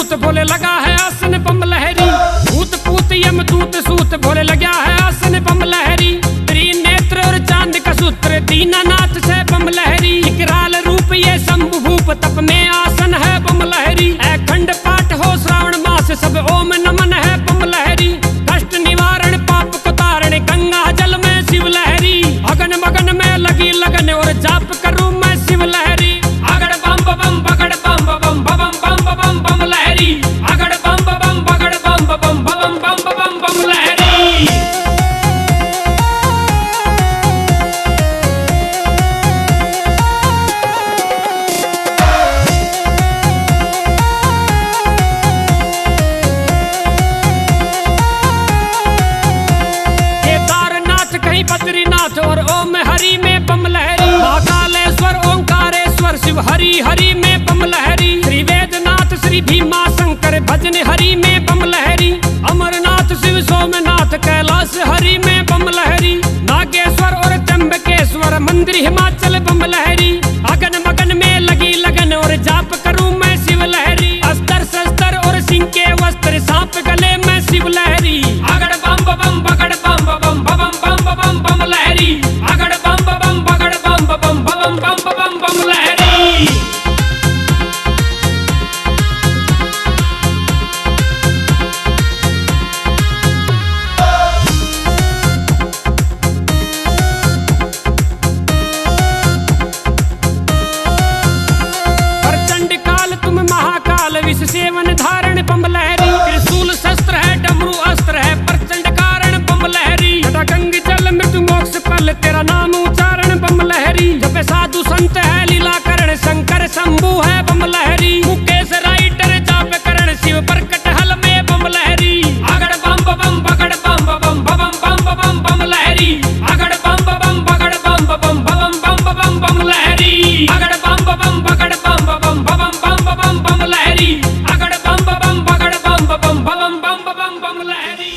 सूत भोले लगा है आसन बम लहरी। भूत पूत यम दूत सूत भोले लगा है आसन बम लहरी। त्रिनेत्र और चांद का सूत्र दीनानाथ से बम लहरी। विकराल रूप ये शंभु भूप तप में आसन है बम लहरी। अखंड पाठ हो श्रावण मास सब ओम नमन है बम लहरी। कष्ट निवारण पाप को तारण गंगा जल में शिव लहरी। अगन मगन में लगी लगन और जाप करूं मैं शिव लहरी। अगड़ बम बम बगड़ बम बम बम बम बम बम लहरी। अगड़ बम बम बगड़ बम बम बम बम बम बम लहरी। कहीं बद्रीनाथ और ओम हरि में बम लहरी। महाकालेश्वर ओंकारेश्वर शिव हरि हरि में बम लहरी। श्री वेदनाथ श्री भीमा शंकर भजन हरि में बम लहरी। अमरनाथ शिव सोमनाथ कैलाश हरि में बम लहरी। नागेश्वर और त्र्यंबकेश्वर मंदिर हिमाचल बम लहरी। अगन मगन में लगी लगन और जाप करूं मैं शिव लहरी। अस्त्र शस्त्र और सिंह के वस्त्र सांप गले में शिव लहरी। अगड़ बम बम बगड़ बम बम बम बम बम लहरी। अगड़ बम बम बगड़ बम बम बम बम बम लहरी। प्रचंड काल तुम महाकाल विष सेवन धारण बम लहरी। त्रिशूल शस्त्र है डमरू अस्त्र है प्रचंड कारण बम लहरी। गंग जल मृत्यु मोक्ष फल तेरा नाम उच्चारण बम लहरी। जब साधु संत है लीला करण शंकर शंभु है बम लहरी। मुकेश राइटर जाप करण शिव प्रकट हल में बम लहरी। अगड़ बम बम बगड़ बम बम बम बम बम लहरी। अगड़ बम बम बगड़ बम बम बम बम लहरी। अगड़ बम बम बगड़ बम बम बम लहरी। अगड़ बम बम बगड़ बम बम बम लहरी।